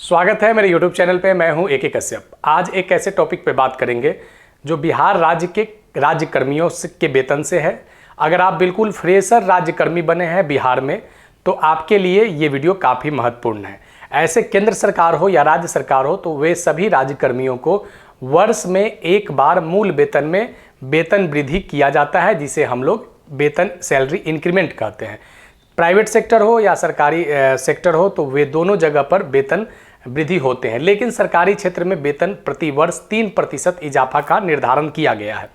स्वागत है मेरे YouTube चैनल पे। मैं हूं AK कश्यप। आज एक ऐसे टॉपिक पे बात करेंगे जो बिहार राज्य के राज्यकर्मियों के वेतन से है। अगर आप बिल्कुल फ्रेशर राज्यकर्मी बने हैं बिहार में तो आपके लिए ये वीडियो काफ़ी महत्वपूर्ण है। ऐसे केंद्र सरकार हो या राज्य सरकार हो तो वे सभी राज्यकर्मियों को वर्ष में एक बार मूल वेतन में वेतन वृद्धि किया जाता है, जिसे हम लोग वेतन सैलरी इंक्रीमेंट कहते हैं। प्राइवेट सेक्टर हो या सरकारी सेक्टर हो तो वे दोनों जगह पर वेतन वृद्धि होते हैं, लेकिन सरकारी क्षेत्र में वेतन प्रति वर्ष 3% इजाफा का निर्धारण किया गया है।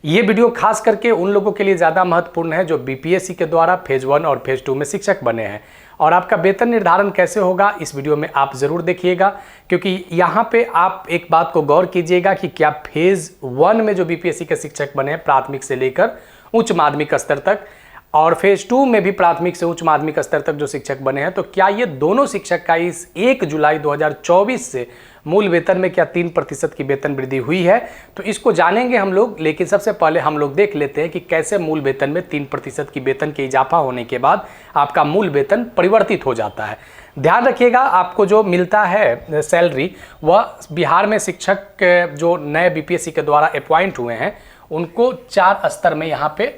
ये वीडियो खास करके उन लोगों के लिए ज़्यादा महत्वपूर्ण है जो बीपीएससी के द्वारा फेज 1 और फेज 2 में शिक्षक बने हैं। और आपका वेतन निर्धारण कैसे होगा इस वीडियो में आप ज़रूर देखिएगा, क्योंकि यहाँ पे आप एक बात को गौर कीजिएगा कि क्या फेज 1 में जो बीपीएससी के शिक्षक बने हैं प्राथमिक से लेकर उच्च माध्यमिक स्तर तक, और फेज 2 में भी प्राथमिक से उच्च माध्यमिक स्तर तक जो शिक्षक बने हैं, तो क्या ये दोनों शिक्षक का इस 1 जुलाई 2024 से मूल वेतन में क्या 3% की वेतन वृद्धि हुई है? तो इसको जानेंगे हम लोग। लेकिन सबसे पहले हम लोग देख लेते हैं कि कैसे मूल वेतन में 3% की वेतन के इजाफा होने के बाद आपका मूल वेतन परिवर्तित हो जाता है। ध्यान रखिएगा, आपको जो मिलता है सैलरी वह बिहार में शिक्षक जो नए बीपीएससी के द्वारा अपॉइंट हुए हैं उनको 4 स्तर में यहाँ पे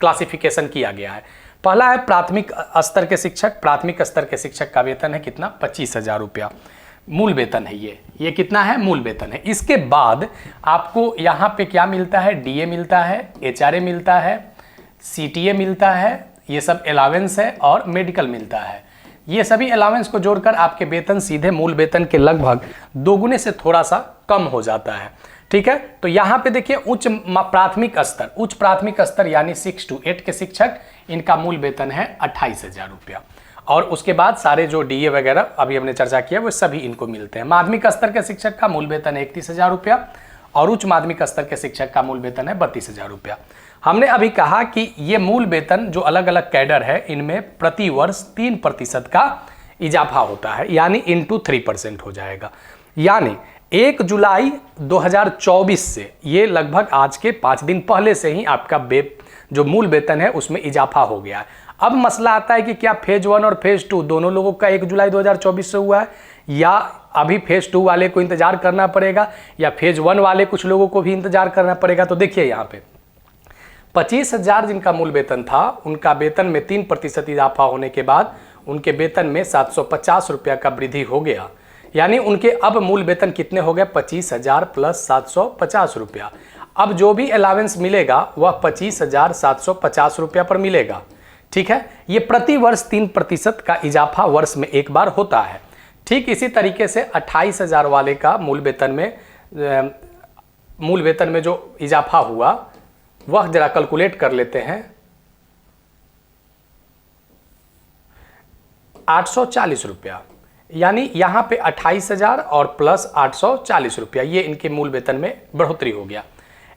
क्लासिफिकेशन किया गया है। पहला है प्राथमिक स्तर के शिक्षक। प्राथमिक स्तर के शिक्षक का वेतन है कितना? 25,000 रुपया मूल वेतन है। ये कितना है? मूल वेतन है। इसके बाद आपको यहाँ पे क्या मिलता है? डीए मिलता है, एचआरए मिलता है, सीटीए मिलता है, ये सब अलावेंस है, और मेडिकल मिलता है। ये सभी अलावेंस को जोड़कर आपके वेतन सीधे मूल वेतन के लगभग दोगुने से थोड़ा सा कम हो जाता है। ठीक है, तो यहाँ पे देखिए उच्च प्राथमिक स्तर यानी 6 to 8 के शिक्षक, इनका मूल वेतन है 28,000 रुपया। और उसके बाद सारे जो डीए वगैरह अभी हमने चर्चा किया वो सभी इनको मिलते हैं। माध्यमिक स्तर के शिक्षक का मूल वेतन है 31,000 रुपया और उच्च माध्यमिक स्तर के शिक्षक का मूल वेतन है 32,000 रुपया। हमने अभी कहा कि ये मूल वेतन जो अलग अलग कैडर है इनमें प्रति वर्ष 3% का इजाफा होता है, यानी इंटू 3% हो जाएगा। यानी 1 जुलाई 2024 से ये लगभग आज के 5 दिन पहले से ही आपका जो मूल वेतन है उसमें इजाफा हो गया है। अब मसला आता है कि क्या फेज 1 और फेज 2 दोनों लोगों का 1 जुलाई 2024 से हुआ है, या अभी फेज 2 वाले को इंतजार करना पड़ेगा, या फेज 1 वाले कुछ लोगों को भी इंतजार करना पड़ेगा। तो देखिए यहाँ पे 25,000 जिनका मूल वेतन था उनका वेतन में 3% इजाफा होने के बाद उनके वेतन में 750 रुपया का वृद्धि हो गया। यानी उनके अब मूल वेतन कितने हो गए? 25,000 प्लस 750 रुपया। अब जो भी अलावेंस मिलेगा वह 25,750 रुपया पर मिलेगा। ठीक है, ये प्रति वर्ष 3% का इजाफा वर्ष में एक बार होता है। ठीक इसी तरीके से 28,000 वाले का मूल वेतन में जो इजाफा हुआ वह जरा कैलकुलेट कर लेते हैं। 840 रुपया, यानी यहाँ पे 28,000 और प्लस 840 रुपया, ये इनके मूल वेतन में बढ़ोतरी हो गया।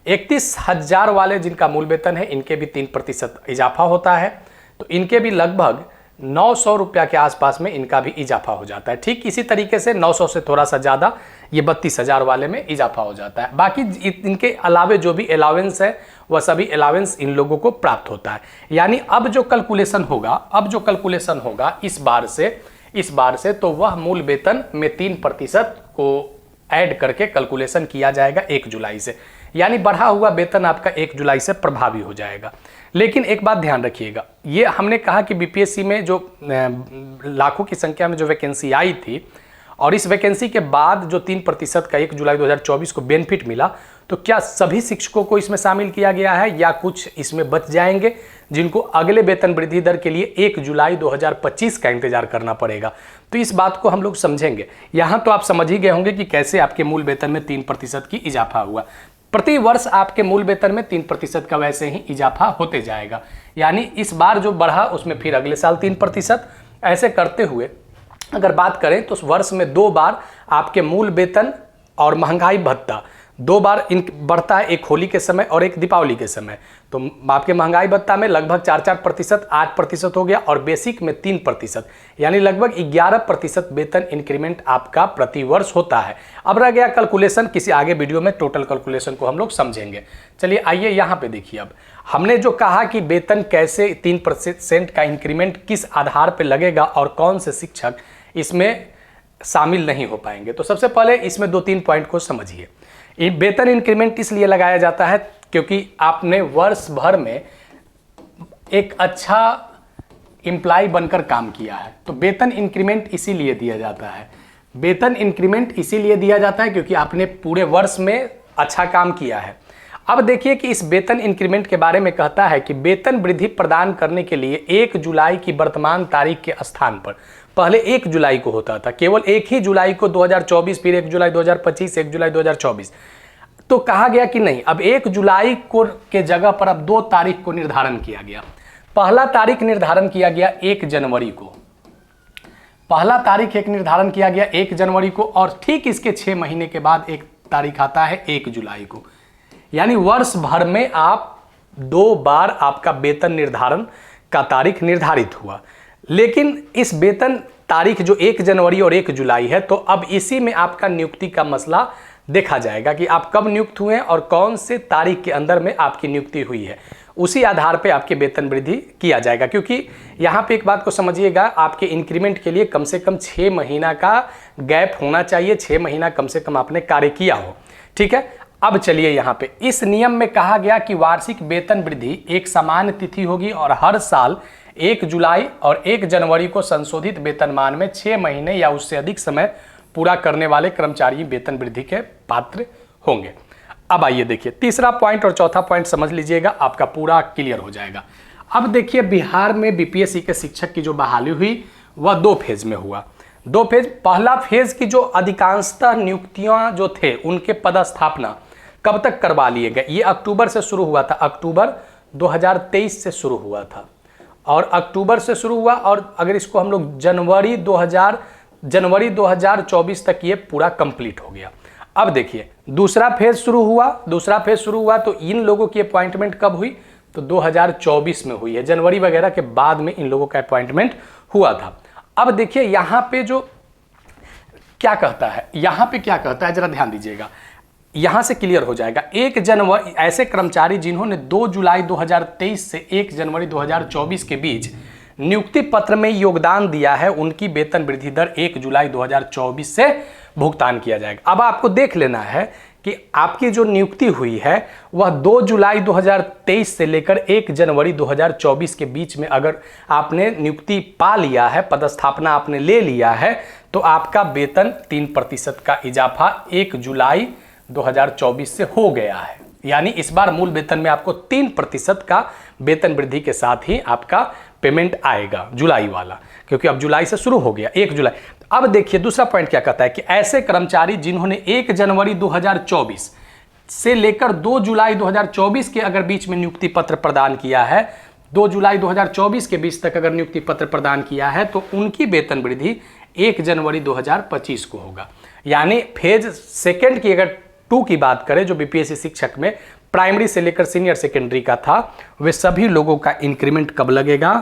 31,000 वाले जिनका मूल वेतन है इनके भी 3% इजाफा होता है, तो इनके भी लगभग 900 रुपया के आसपास में इनका भी इजाफा हो जाता है। ठीक इसी तरीके से 900 से थोड़ा सा ज़्यादा ये 32,000 वाले में इजाफा हो जाता है। बाकी इनके अलावे जो भी अलावेंस है वह सभी अलावेंस इन लोगों को प्राप्त होता है। यानी अब जो कैलकुलेशन होगा इस बार से तो वह मूल वेतन में 3% को ऐड करके कैलकुलेशन किया जाएगा 1 जुलाई से, यानी बढ़ा हुआ वेतन आपका 1 जुलाई से प्रभावी हो जाएगा। लेकिन एक बात ध्यान रखिएगा, ये हमने कहा कि बीपीएससी में जो लाखों की संख्या में जो वैकेंसी आई थी और इस वैकेंसी के बाद जो 3% का 1 जुलाई 2024 को बेनिफिट मिला, तो क्या सभी शिक्षकों को इसमें शामिल किया गया है या कुछ इसमें बच जाएंगे जिनको अगले वेतन वृद्धि दर के लिए 1 जुलाई 2025 का इंतजार करना पड़ेगा? तो इस बात को हम लोग समझेंगे। यहाँ तो आप समझ ही गए होंगे कि कैसे आपके मूल वेतन में 3% की इजाफा हुआ। प्रति वर्ष आपके मूल वेतन में 3% का वैसे ही इजाफा होते जाएगा। यानी इस बार जो बढ़ा उसमें फिर अगले साल 3%, ऐसे करते हुए अगर बात करें तो वर्ष में 2 बार आपके मूल वेतन और महंगाई भत्ता 2 बार बढ़ता है, एक होली के समय और एक दीपावली के समय। तो आपके महंगाई भत्ता में लगभग 4% 8% हो गया, और बेसिक में 3%, यानी लगभग 11% वेतन इंक्रीमेंट आपका प्रति वर्ष होता है। अब रह गया कैलकुलेशन, किसी आगे वीडियो में टोटल कैलकुलेशन को हम लोग समझेंगे। चलिए आइए यहाँ पे देखिए। अब हमने जो कहा कि वेतन कैसे 3% का इंक्रीमेंट किस आधार पर लगेगा और कौन से शिक्षक इसमें शामिल नहीं हो पाएंगे। तो सबसे पहले इसमें 2-3 पॉइंट को समझिए। वेतन इंक्रीमेंट इसलिए लगाया जाता है क्योंकि आपने वर्ष भर में एक अच्छा एम्प्लॉय बनकर काम किया है, तो वेतन इंक्रीमेंट इसीलिए दिया जाता है। वेतन इंक्रीमेंट इसीलिए दिया जाता है क्योंकि आपने पूरे वर्ष में अच्छा काम किया है। अब देखिए कि इस वेतन इंक्रीमेंट के बारे में कहता है कि वेतन वृद्धि प्रदान करने के लिए 1 जुलाई की वर्तमान तारीख के स्थान पर, पहले 1 जुलाई को होता था, केवल 1 ही जुलाई को 2024, फिर 1 जुलाई 2025, 1 जुलाई 2024, तो कहा गया कि नहीं, अब 1 जुलाई को के जगह पर अब 2 तारीख को निर्धारण किया गया। पहला तारीख निर्धारण किया गया 1 जनवरी को, पहला तारीख एक निर्धारण किया गया 1 जनवरी को, और ठीक इसके 6 महीने के बाद एक तारीख आता है 1 जुलाई को। यानी वर्ष भर में आप 2 बार आपका वेतन निर्धारण का तारीख निर्धारित हुआ। लेकिन इस वेतन तारीख जो 1 जनवरी और 1 जुलाई है, तो अब इसी में आपका नियुक्ति का मसला देखा जाएगा कि आप कब नियुक्त हुए हैं और कौन से तारीख के अंदर में आपकी नियुक्ति हुई है, उसी आधार पे आपके वेतन वृद्धि किया जाएगा। क्योंकि यहाँ पे एक बात को समझिएगा, आपके इंक्रीमेंट के लिए कम से कम 6 महीना का गैप होना चाहिए, 6 महीना कम से कम आपने कार्य किया हो। ठीक है, अब चलिए यहाँ पे इस नियम में कहा गया कि वार्षिक वेतन वृद्धि एक समान तिथि होगी और हर साल 1 जुलाई और 1 जनवरी को संशोधित वेतनमान में 6 महीने या उससे अधिक समय पूरा करने वाले कर्मचारी वेतन वृद्धि के पात्र होंगे। अब आइए देखिए तीसरा पॉइंट और चौथा पॉइंट समझ लीजिएगा, आपका पूरा क्लियर हो जाएगा। अब देखिए बिहार में बीपीएससी के शिक्षक की जो बहाली हुई वह 2 फेज में हुआ। 2 फेज, पहला फेज की जो अधिकांशतः नियुक्तियां जो थे उनके पदस्थापना कब तक करवा लिए गए, ये अक्टूबर से शुरू हुआ था, अक्टूबर 2023 से शुरू हुआ था, और अक्टूबर से शुरू हुआ, और अगर इसको हम लोग जनवरी 2024 तक ये पूरा कंप्लीट हो गया। अब देखिए दूसरा फेज शुरू हुआ, तो इन लोगों की अपॉइंटमेंट कब हुई, तो 2024 में हुई है, जनवरी वगैरह के बाद में इन लोगों का अपॉइंटमेंट हुआ था। अब देखिए यहाँ पे जो क्या कहता है, यहाँ पे क्या कहता है जरा ध्यान दीजिएगा, यहां से क्लियर हो जाएगा। 1 जनवरी, ऐसे कर्मचारी जिन्होंने 2 जुलाई 2023 से 1 जनवरी 2024 के बीच नियुक्ति पत्र में योगदान दिया है, उनकी वेतन वृद्धि दर 1 जुलाई 2024 से भुगतान किया जाएगा। अब आपको देख लेना है कि आपकी जो नियुक्ति हुई है वह 2 जुलाई 2023 से लेकर 1 जनवरी 2024 के बीच में अगर आपने नियुक्ति पा लिया है, पदस्थापना आपने ले लिया है, तो आपका वेतन 3% का इजाफा 1 जुलाई 2024 से हो गया है। यानी इस बार मूल वेतन में आपको 3% का वेतन वृद्धि के साथ ही आपका पेमेंट आएगा, जुलाई वाला, क्योंकि अब जुलाई से शुरू हो गया 1 जुलाई। अब देखिए दूसरा पॉइंट क्या कहता है कि ऐसे कर्मचारी जिन्होंने 1 जनवरी 2024 से लेकर 2 जुलाई 2024 के अगर बीच में नियुक्ति पत्र प्रदान किया है, 2 जुलाई 2024 के बीच तक अगर नियुक्ति पत्र प्रदान किया है, तो उनकी वेतन वृद्धि 1 जनवरी 2025 को होगा। यानी फेज सेकेंड की अगर 2 की बात करें, जो बीपीएससी शिक्षक में प्राइमरी से लेकर सीनियर सेकेंडरी का था, वे सभी लोगों का इंक्रीमेंट कब लगेगा,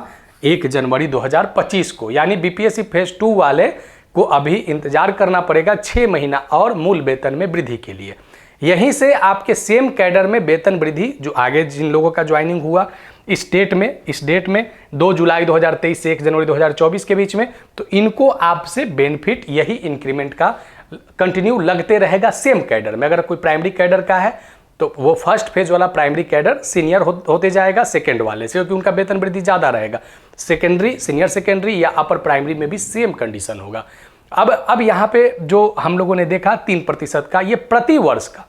1 जनवरी 2025 को। यानी बीपीएससी फेज 2 वाले को अभी इंतजार करना पड़ेगा 6 महीना और मूल वेतन में वृद्धि के लिए। यहीं से आपके सेम कैडर में वेतन वृद्धि जो आगे जिन लोगों का ज्वाइनिंग हुआ इस डेट में 2 जुलाई 2023 से 1 जनवरी 2024 के बीच में, तो इनको आपसे बेनिफिट यही इंक्रीमेंट का कंटिन्यू लगते रहेगा सेम कैडर में। अगर कोई प्राइमरी कैडर का है तो वो फर्स्ट फेज वाला प्राइमरी कैडर सीनियर होते जाएगा सेकंड वाले से, क्योंकि उनका वेतन वृद्धि ज़्यादा रहेगा। सेकेंडरी, सीनियर सेकेंडरी या अपर प्राइमरी में भी सेम कंडीशन होगा। अब यहाँ पे जो हम लोगों ने देखा 3% का, ये प्रति वर्ष का,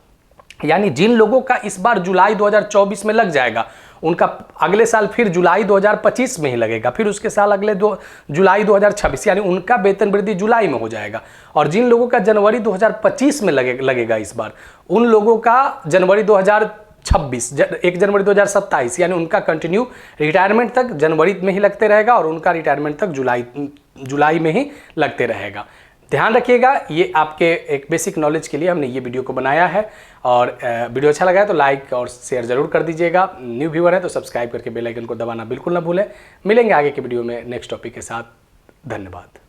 यानी जिन लोगों का इस बार जुलाई 2024 में लग जाएगा उनका अगले साल फिर जुलाई 2025 में ही लगेगा, फिर उसके साल अगले जुलाई 2026, यानी उनका वेतन वृद्धि जुलाई में हो जाएगा। और जिन लोगों का जनवरी 2025 में लगेगा इस बार, उन लोगों का जनवरी 2026, 1 जनवरी 2027, यानी उनका कंटिन्यू रिटायरमेंट तक जनवरी में ही लगते रहेगा और उनका रिटायरमेंट तक जुलाई में ही लगते रहेगा। ध्यान रखिएगा, ये आपके एक बेसिक नॉलेज के लिए हमने ये वीडियो को बनाया है, और वीडियो अच्छा लगा है तो लाइक और शेयर जरूर कर दीजिएगा। न्यू व्यूअर है तो सब्सक्राइब करके बेल आइकन को दबाना बिल्कुल ना भूलें। मिलेंगे आगे के वीडियो में नेक्स्ट टॉपिक के साथ। धन्यवाद।